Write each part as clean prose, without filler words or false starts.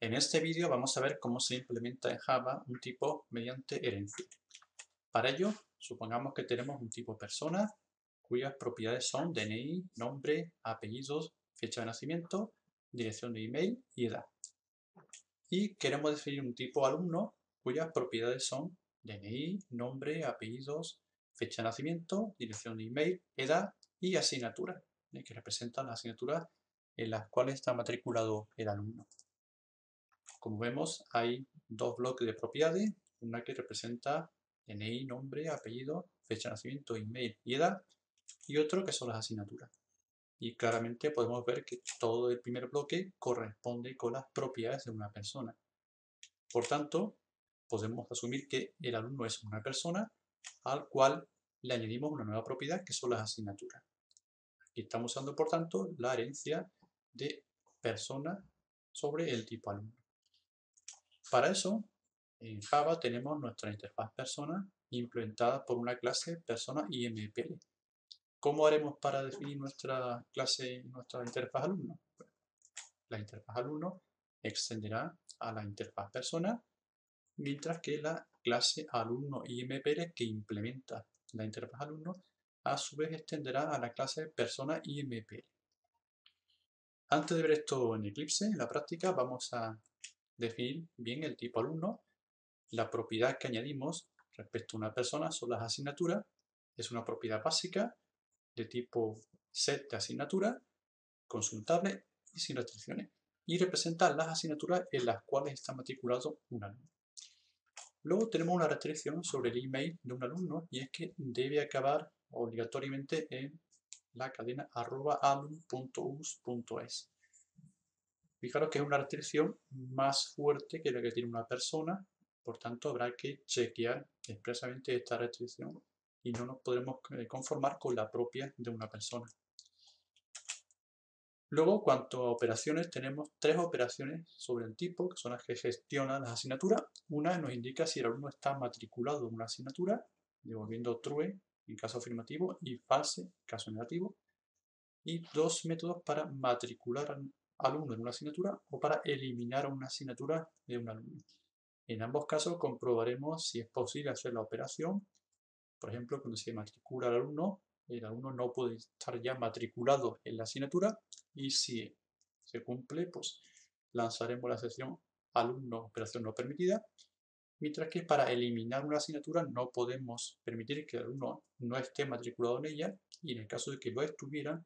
En este vídeo vamos a ver cómo se implementa en Java un tipo mediante herencia. Para ello, supongamos que tenemos un tipo persona cuyas propiedades son DNI, nombre, apellidos, fecha de nacimiento, dirección de email y edad. Y queremos definir un tipo alumno cuyas propiedades son DNI, nombre, apellidos, fecha de nacimiento, dirección de email, edad y asignatura, que representan las asignaturas en las cuales está matriculado el alumno. Como vemos, hay dos bloques de propiedades, una que representa DNI, nombre, apellido, fecha de nacimiento, email y edad, y otro que son las asignaturas. Y claramente podemos ver que todo el primer bloque corresponde con las propiedades de una persona. Por tanto, podemos asumir que el alumno es una persona al cual le añadimos una nueva propiedad que son las asignaturas. Aquí estamos usando, por tanto, la herencia de persona sobre el tipo alumno. Para eso, en Java tenemos nuestra interfaz persona implementada por una clase persona IMPL. ¿Cómo haremos para definir nuestra clase, nuestra interfaz alumno? La interfaz alumno extenderá a la interfaz persona, mientras que la clase alumno IMPL que implementa la interfaz alumno a su vez extenderá a la clase persona IMPL. Antes de ver esto en Eclipse, en la práctica, vamos a definir bien el tipo alumno. La propiedad que añadimos respecto a una persona son las asignaturas. Es una propiedad básica de tipo set de asignatura, consultable y sin restricciones. Y representa las asignaturas en las cuales está matriculado un alumno. Luego tenemos una restricción sobre el email de un alumno y es que debe acabar obligatoriamente en la cadena @alum.us.es. Fijaros que es una restricción más fuerte que la que tiene una persona, por tanto habrá que chequear expresamente esta restricción y no nos podremos conformar con la propia de una persona. Luego, cuanto a operaciones, tenemos tres operaciones sobre el tipo, que son las que gestionan las asignaturas. Una nos indica si el alumno está matriculado en una asignatura, devolviendo true en caso afirmativo y false en caso negativo. Y dos métodos para matricular al alumno en una asignatura o para eliminar una asignatura de un alumno. En ambos casos comprobaremos si es posible hacer la operación. Por ejemplo, cuando se matricula el alumno no puede estar ya matriculado en la asignatura y si se cumple, pues lanzaremos la sección alumno operación no permitida. Mientras que para eliminar una asignatura no podemos permitir que el alumno no esté matriculado en ella y en el caso de que lo estuviera,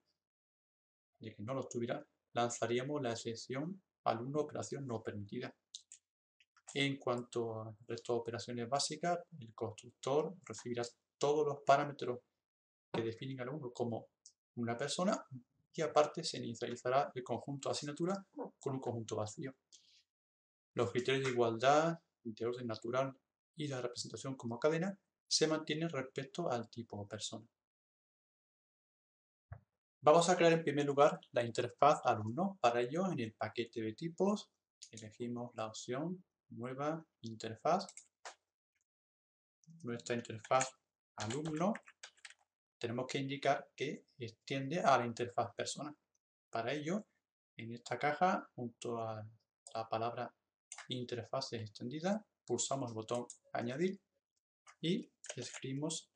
de que no lo estuviera, lanzaríamos la excepción alumno operación no permitida. En cuanto al resto de operaciones básicas, el constructor recibirá todos los parámetros que definen al alumno como una persona y aparte se inicializará el conjunto de asignaturas con un conjunto vacío. Los criterios de igualdad, de orden natural y la representación como cadena se mantienen respecto al tipo persona. Vamos a crear en primer lugar la interfaz alumno. Para ello, en el paquete de tipos, elegimos la opción Nueva interfaz. Nuestra interfaz alumno tenemos que indicar que extiende a la interfaz persona. Para ello, en esta caja, junto a la palabra interfaces extendida, pulsamos el botón Añadir y escribimos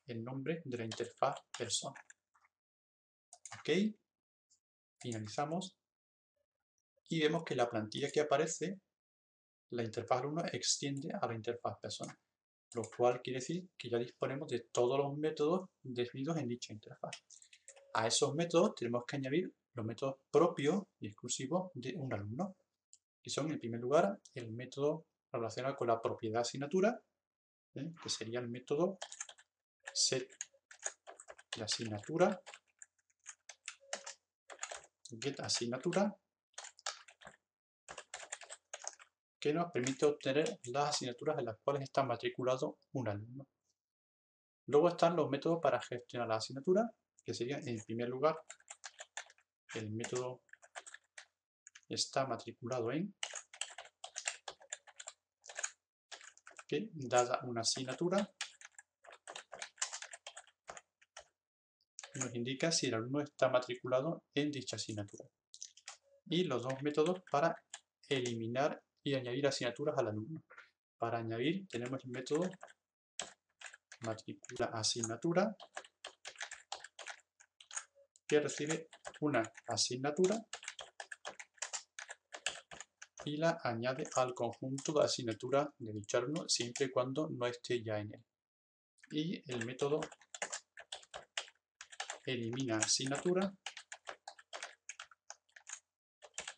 el nombre de la interfaz persona. Ok, finalizamos y vemos que la plantilla que aparece, la interfaz alumno extiende a la interfaz persona, lo cual quiere decir que ya disponemos de todos los métodos definidos en dicha interfaz. A esos métodos tenemos que añadir los métodos propios y exclusivos de un alumno, que son en primer lugar el método relacionado con la propiedad asignatura, que sería el método set de asignatura, get asignatura, que nos permite obtener las asignaturas en las cuales está matriculado un alumno. Luego están los métodos para gestionar la asignatura, que serían en primer lugar el método está matriculado en, que dada una asignatura nos indica si el alumno está matriculado en dicha asignatura. Y los dos métodos para eliminar y añadir asignaturas al alumno. Para añadir tenemos el método matrícula asignatura, que recibe una asignatura y la añade al conjunto de asignaturas de dicho alumno siempre y cuando no esté ya en él. Y el método elimina asignatura,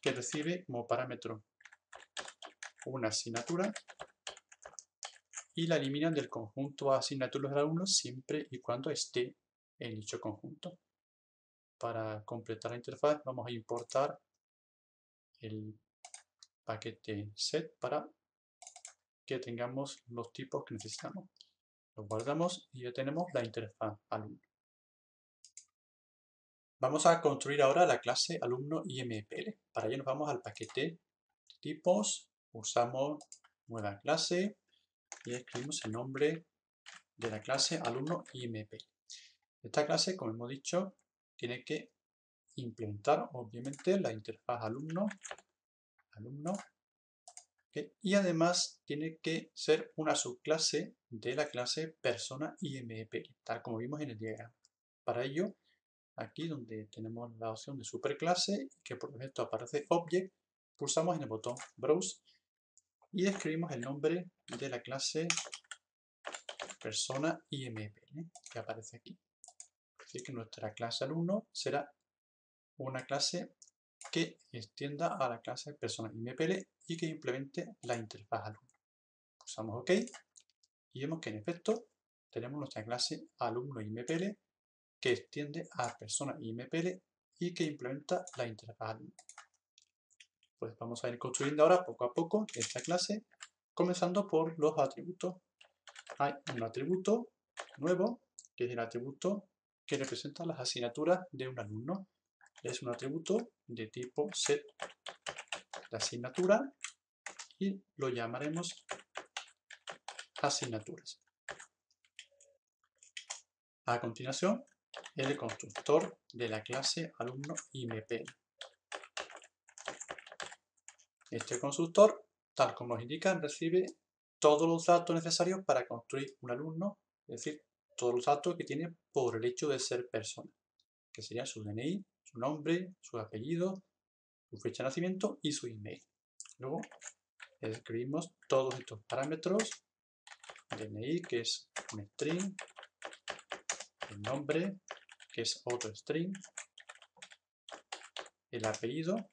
que recibe como parámetro una asignatura y la elimina del conjunto de asignaturas del alumno siempre y cuando esté en dicho conjunto. Para completar la interfaz vamos a importar el paquete set para que tengamos los tipos que necesitamos. Lo guardamos y ya tenemos la interfaz alumno. Vamos a construir ahora la clase alumno IMPL. Para ello nos vamos al paquete tipos, usamos nueva clase y escribimos el nombre de la clase alumno IMPL. Esta clase, como hemos dicho, tiene que implementar obviamente la interfaz alumno, y además tiene que ser una subclase de la clase persona IMPL, tal como vimos en el diagrama. Para ello, aquí donde tenemos la opción de superclase, que por defecto aparece Object, pulsamos en el botón Browse y escribimos el nombre de la clase persona IMPL, que aparece aquí. Así que nuestra clase alumno será una clase que extienda a la clase persona IMPL y que implemente la interfaz alumno. Pulsamos OK y vemos que en efecto tenemos nuestra clase alumno IMPL que extiende a persona IMPL y que implementa la interfaz alumno. Pues vamos a ir construyendo ahora poco a poco esta clase, comenzando por los atributos. Hay un atributo nuevo, que es el atributo que representa las asignaturas de un alumno. Es un atributo de tipo set de asignatura y lo llamaremos asignaturas. A continuación, el constructor de la clase alumno IMPL. Este constructor, tal como nos indica, recibe todos los datos necesarios para construir un alumno, es decir, todos los datos que tiene por el hecho de ser persona, que serían su DNI, su nombre, su apellido, su fecha de nacimiento y su email. Luego escribimos todos estos parámetros, DNI, que es un string, el nombre, que es otro string, el apellido,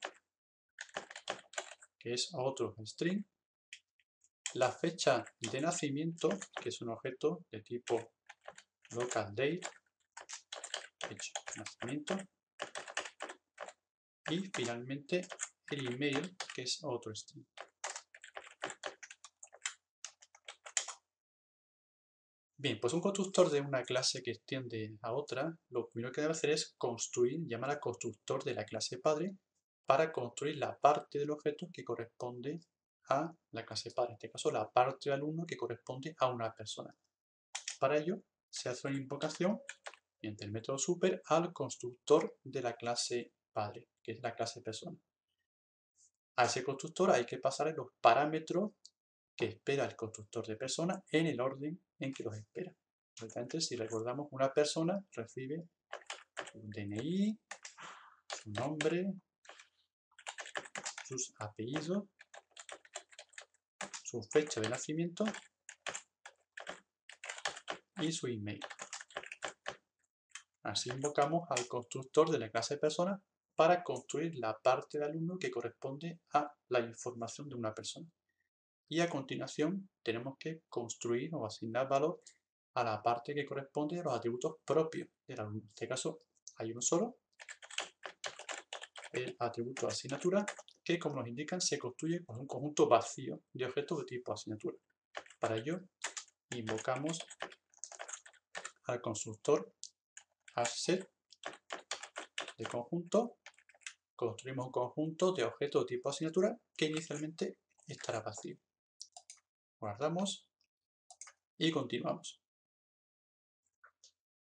que es otro string, la fecha de nacimiento, que es un objeto de tipo local date, fecha de nacimiento, y finalmente el email, que es otro string. Bien, pues un constructor de una clase que extiende a otra, lo primero que debe hacer es construir, llamar al constructor de la clase padre para construir la parte del objeto que corresponde a la clase padre, en este caso la parte de alumno que corresponde a una persona. Para ello se hace una invocación mediante el método super al constructor de la clase padre, que es la clase persona. A ese constructor hay que pasarle los parámetros que espera el constructor de persona en el orden en que los espera. Entonces, si recordamos, una persona recibe un DNI, su nombre, sus apellidos, su fecha de nacimiento y su email. Así invocamos al constructor de la clase persona para construir la parte de alumno que corresponde a la información de una persona. Y a continuación tenemos que construir o asignar valor a la parte que corresponde a los atributos propios del alumno. En este caso hay uno solo, el atributo de asignatura, que como nos indican se construye con un conjunto vacío de objetos de tipo asignatura. Para ello invocamos al constructor set de conjunto, construimos un conjunto de objetos de tipo asignatura que inicialmente estará vacío. Guardamos y continuamos.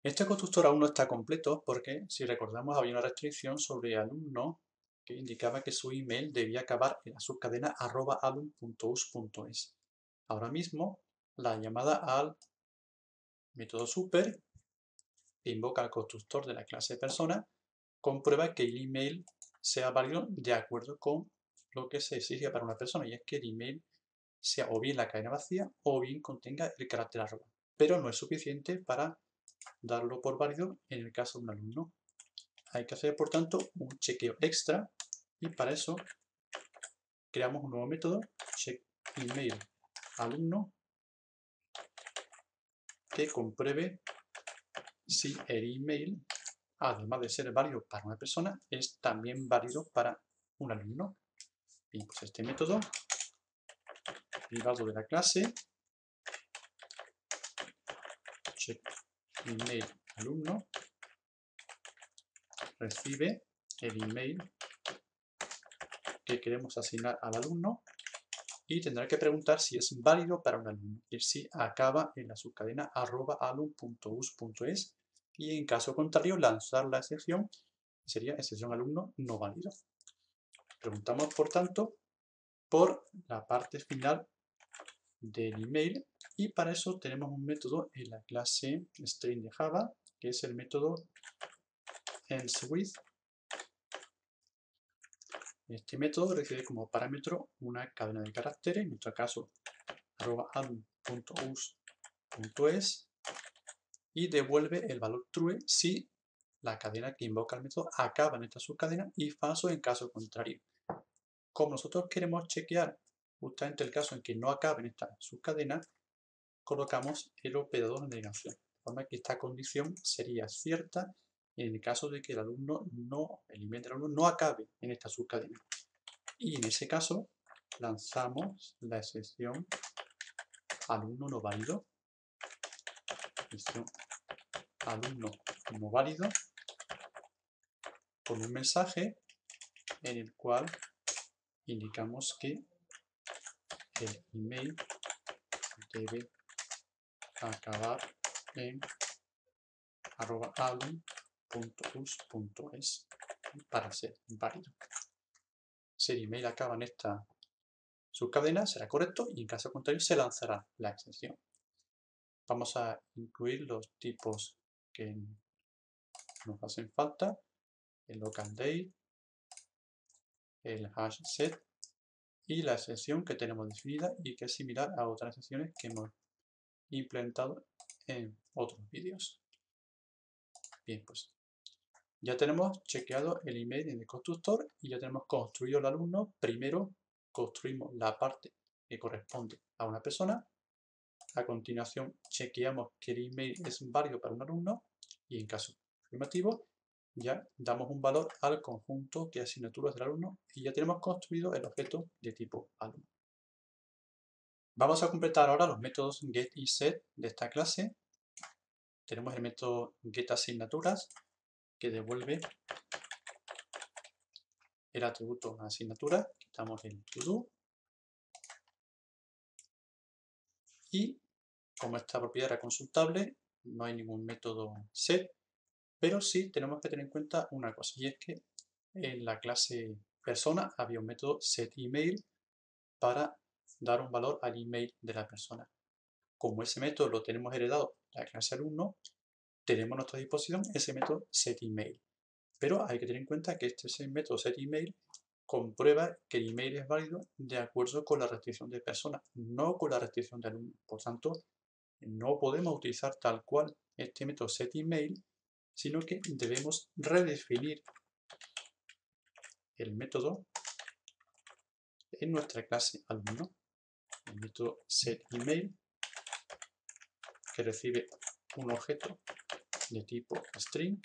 Este constructor aún no está completo porque, si recordamos, había una restricción sobre alumno que indicaba que su email debía acabar en la subcadena @alum.us.es. Ahora mismo, la llamada al método super, que invoca al constructor de la clase persona, comprueba que el email sea válido de acuerdo con lo que se exige para una persona, y es que el email sea o bien la cadena vacía o bien contenga el carácter arroba. Pero no es suficiente para darlo por válido en el caso de un alumno. Hay que hacer, por tanto, un chequeo extra, y para eso creamos un nuevo método, checkEmailAlumno, que compruebe si el email, además de ser válido para una persona, es también válido para un alumno. Bien, pues este método, privado de la clase, checkEmailAlumno, recibe el email que queremos asignar al alumno y tendrá que preguntar si es válido para un alumno, y si acaba en la subcadena @alum.us.es, y en caso contrario lanzar la excepción, sería excepción alumno no válido. Preguntamos, por tanto, por la parte final del email, y para eso tenemos un método en la clase string de Java, que es el método endsWith. Este método recibe como parámetro una cadena de caracteres, en nuestro caso @alum.us.es, y devuelve el valor true si la cadena que invoca el método acaba en esta subcadena, y falso en caso contrario. Como nosotros queremos chequear justamente el caso en que no acabe en esta subcadena, colocamos el operador de negación, de forma que esta condición sería cierta en el caso de que el email del alumno no acabe en esta subcadena. Y en ese caso lanzamos la excepción alumno no válido, excepción alumno no válido, con un mensaje en el cual indicamos que el email debe acabar en @alum.us.es para ser válido. Si el email acaba en esta subcadena será correcto, y en caso contrario se lanzará la excepción. Vamos a incluir los tipos que nos hacen falta: el local date, el hash set y la excepción que tenemos definida y que es similar a otras excepciones que hemos implementado en otros vídeos. Bien, pues ya tenemos chequeado el email en el constructor y ya tenemos construido el alumno. Primero construimos la parte que corresponde a una persona. A continuación chequeamos que el email es válido para un alumno, y en caso afirmativo ya damos un valor al conjunto de asignaturas del alumno, y ya tenemos construido el objeto de tipo alumno. Vamos a completar ahora los métodos get y set de esta clase. Tenemos el método getAsignaturas, que devuelve el atributo asignatura. Quitamos el todo, y como esta propiedad era consultable, no hay ningún método set, pero sí tenemos que tener en cuenta una cosa, y es que en la clase persona había un método setEmail para dar un valor al email de la persona. Como ese método lo tenemos heredado de la clase alumno, tenemos a nuestra disposición ese método setEmail. Pero hay que tener en cuenta que este método setEmail comprueba que el email es válido de acuerdo con la restricción de persona, no con la restricción de alumno. Por tanto, no podemos utilizar tal cual este método setEmail, sino que debemos redefinir el método en nuestra clase alumno, el método setEmail, que recibe un objeto de tipo string.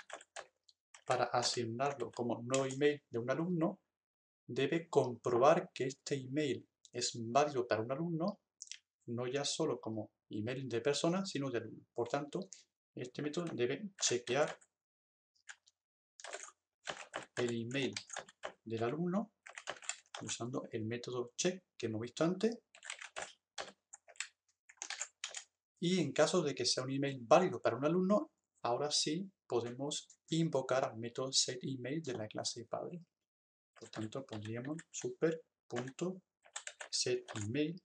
Para asignarlo como nuevo email de un alumno, debe comprobar que este email es válido para un alumno, no ya solo como email de persona, sino de alumno. Por tanto, este método debe chequear el email del alumno usando el método check que hemos visto antes, y en caso de que sea un email válido para un alumno, ahora sí podemos invocar al método setEmail de la clase padre. Por tanto, pondríamos super.setEmail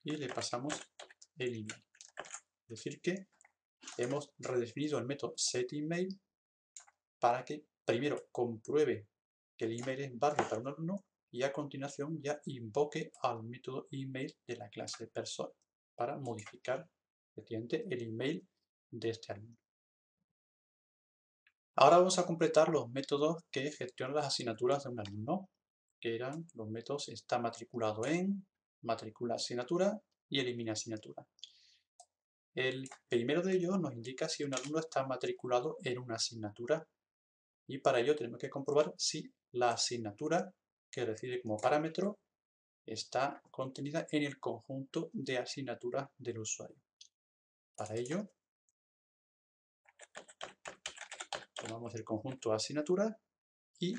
y le pasamos el email. Es decir que hemos redefinido el método setEmail para que primero compruebe que el email es válido para un alumno y a continuación ya invoque al método email de la clase persona para modificar efectivamente el email de este alumno. Ahora vamos a completar los métodos que gestionan las asignaturas de un alumno, que eran los métodos está matriculado en, matricula asignatura y elimina asignatura. El primero de ellos nos indica si un alumno está matriculado en una asignatura y para ello tenemos que comprobar si la asignatura que recibe como parámetro está contenida en el conjunto de asignaturas del usuario. Para ello, tomamos el conjunto de asignaturas y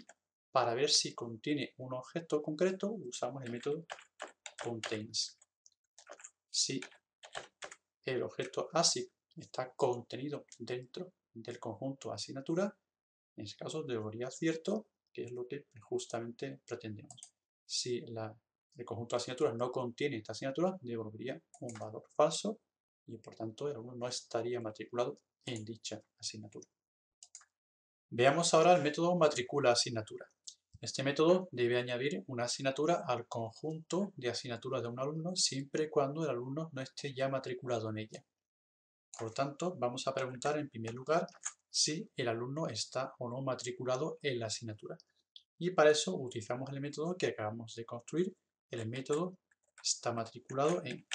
para ver si contiene un objeto concreto usamos el método contains. Si el objeto ASIC está contenido dentro del conjunto asignatura, en ese caso devolvería cierto, que es lo que justamente pretendemos. Si el conjunto de asignaturas no contiene esta asignatura, devolvería un valor falso y por tanto el alumno no estaría matriculado en dicha asignatura. Veamos ahora el método matricula asignatura. Este método debe añadir una asignatura al conjunto de asignaturas de un alumno siempre y cuando el alumno no esté ya matriculado en ella. Por tanto, vamos a preguntar en primer lugar si el alumno está o no matriculado en la asignatura. Y para eso utilizamos el método que acabamos de construir, el método está matriculado en.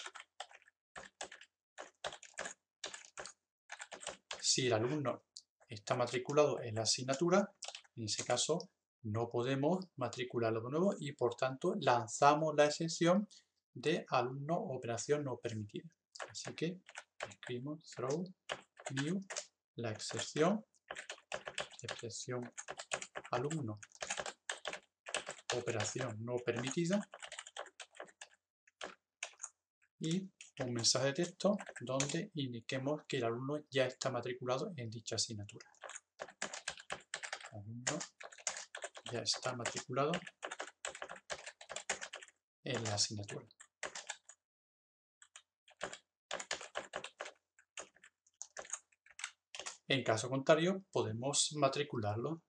Si el alumno está matriculado en la asignatura, en ese caso no podemos matricularlo de nuevo y por tanto lanzamos la excepción de alumno operación no permitida. Así que escribimos throw new la excepción alumno operación no permitida y un mensaje de texto donde indiquemos que el alumno ya está matriculado en dicha asignatura. El alumno ya está matriculado en la asignatura. En caso contrario, podemos matricularlo,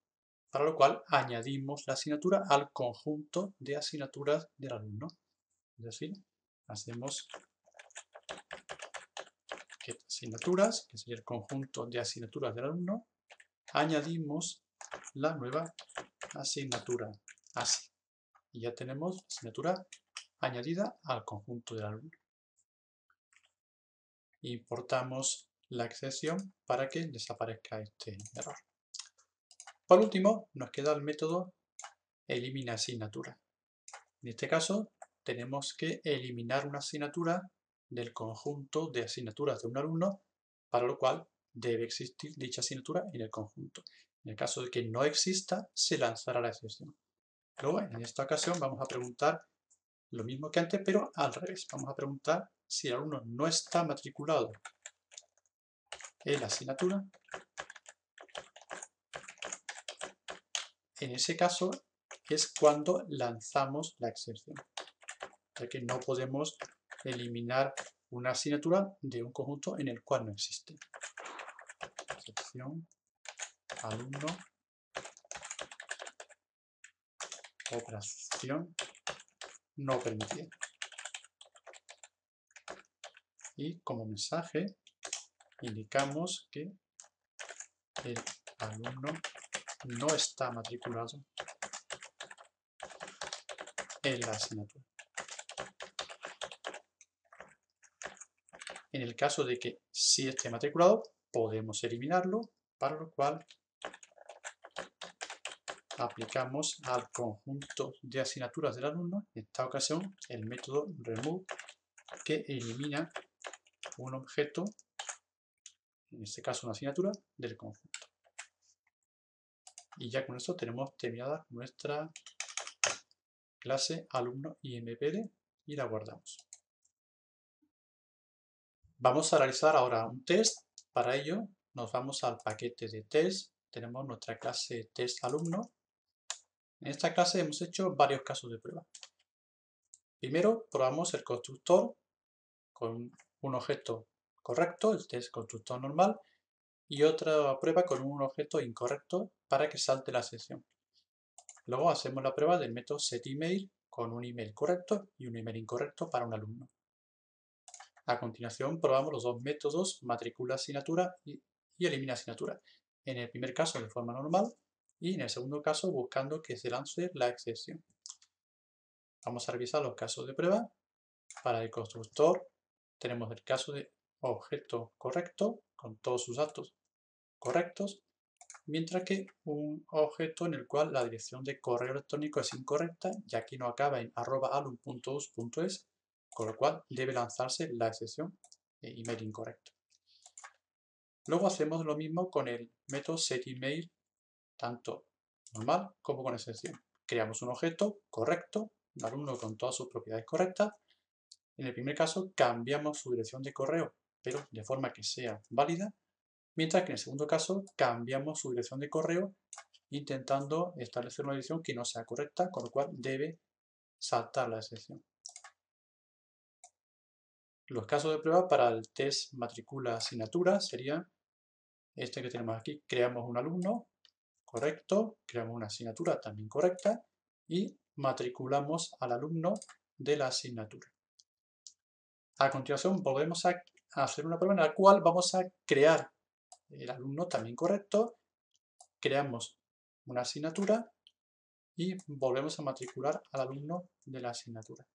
para lo cual añadimos la asignatura al conjunto de asignaturas del alumno. Es decir, hacemos get asignaturas, que sería el conjunto de asignaturas del alumno, añadimos la nueva asignatura ASI. Y ya tenemos la asignatura añadida al conjunto del alumno. Importamos la excepción para que desaparezca este error. Por último, nos queda el método elimina asignatura. En este caso, tenemos que eliminar una asignatura del conjunto de asignaturas de un alumno, para lo cual debe existir dicha asignatura en el conjunto. En el caso de que no exista, se lanzará la excepción. Luego, en esta ocasión, vamos a preguntar lo mismo que antes, pero al revés. Vamos a preguntar si el alumno no está matriculado en la asignatura. En ese caso es cuando lanzamos la excepción, ya que no podemos eliminar una asignatura de un conjunto en el cual no existe. Excepción alumno operación no permitida. Y como mensaje indicamos que el alumno no está matriculado en la asignatura. En el caso de que sí esté matriculado, podemos eliminarlo, para lo cual aplicamos al conjunto de asignaturas del alumno, en esta ocasión el método remove, que elimina un objeto, en este caso una asignatura, del conjunto. Y ya con esto tenemos terminada nuestra clase alumno IMPD y la guardamos. Vamos a realizar ahora un test. Para ello nos vamos al paquete de test. Tenemos nuestra clase test alumno En esta clase hemos hecho varios casos de prueba. Primero probamos el constructor con un objeto correcto, el test constructor normal, y otra prueba con un objeto incorrecto para que salte la sesión. Luego hacemos la prueba del método setEmail con un email correcto y un email incorrecto para un alumno. A continuación probamos los dos métodos matricula asignatura y elimina asignatura. En el primer caso de forma normal y en el segundo caso buscando que se lance la excepción. Vamos a revisar los casos de prueba. Para el constructor tenemos el caso de objeto correcto con todos sus datos correctos, mientras que un objeto en el cual la dirección de correo electrónico es incorrecta, ya que no acaba en @alum.us.es, con lo cual debe lanzarse la excepción de email incorrecto. Luego hacemos lo mismo con el método setEmail, tanto normal como con excepción. Creamos un objeto correcto, un alumno con todas sus propiedades correctas. En el primer caso cambiamos su dirección de correo, pero de forma que sea válida, mientras que en el segundo caso cambiamos su dirección de correo intentando establecer una dirección que no sea correcta, con lo cual debe saltar la excepción. Los casos de prueba para el test matrícula asignatura serían este que tenemos aquí. Creamos un alumno correcto, creamos una asignatura también correcta y matriculamos al alumno de la asignatura. A continuación volvemos a hacer una prueba en la cual vamos a crear el alumno también correcto, creamos una asignatura y volvemos a matricular al alumno de la asignatura.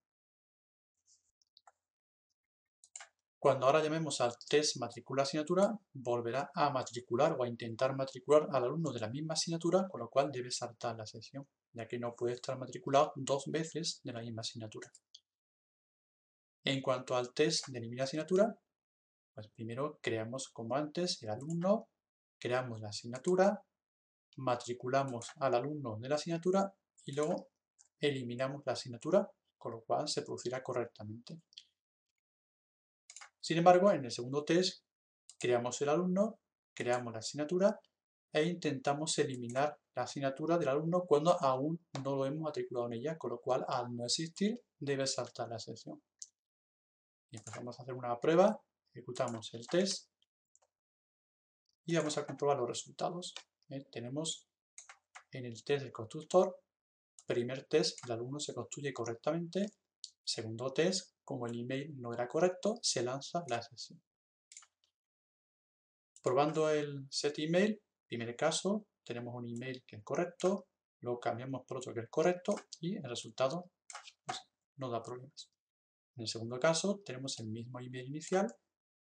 Cuando ahora llamemos al test matrícula asignatura, volverá a matricular o a intentar matricular al alumno de la misma asignatura, con lo cual debe saltar la sesión, ya que no puede estar matriculado dos veces de la misma asignatura. En cuanto al test de eliminar asignatura, pues primero creamos como antes el alumno, creamos la asignatura, matriculamos al alumno de la asignatura y luego eliminamos la asignatura, con lo cual se producirá correctamente. Sin embargo, en el segundo test creamos el alumno, creamos la asignatura e intentamos eliminar la asignatura del alumno cuando aún no lo hemos matriculado en ella, con lo cual al no existir debe saltar la excepción. Y empezamos a hacer una prueba, ejecutamos el test y vamos a comprobar los resultados. Tenemos en el test del constructor, primer test, el alumno se construye correctamente. Segundo test, como el email no era correcto, se lanza la excepción. Probando el setEmail, primer caso, tenemos un email que es correcto, lo cambiamos por otro que es correcto y el resultado pues, no da problemas. En el segundo caso, tenemos el mismo email inicial.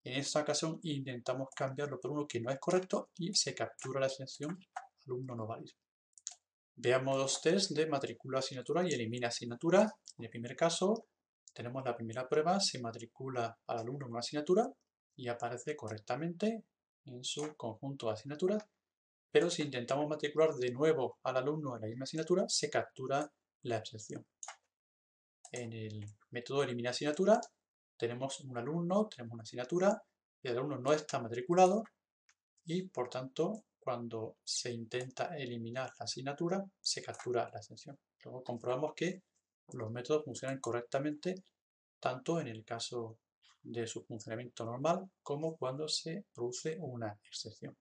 En esta ocasión intentamos cambiarlo por uno que no es correcto y se captura la excepción alumno no válido. Veamos los tests de matricula asignatura y elimina asignatura. En el primer caso, tenemos la primera prueba, se matricula al alumno en una asignatura y aparece correctamente en su conjunto de asignaturas, pero si intentamos matricular de nuevo al alumno en la misma asignatura, se captura la excepción. En el método elimina asignatura, tenemos un alumno, tenemos una asignatura, y el alumno no está matriculado y, por tanto, cuando se intenta eliminar la asignatura, se captura la excepción. Luego comprobamos que los métodos funcionan correctamente, tanto en el caso de su funcionamiento normal como cuando se produce una excepción.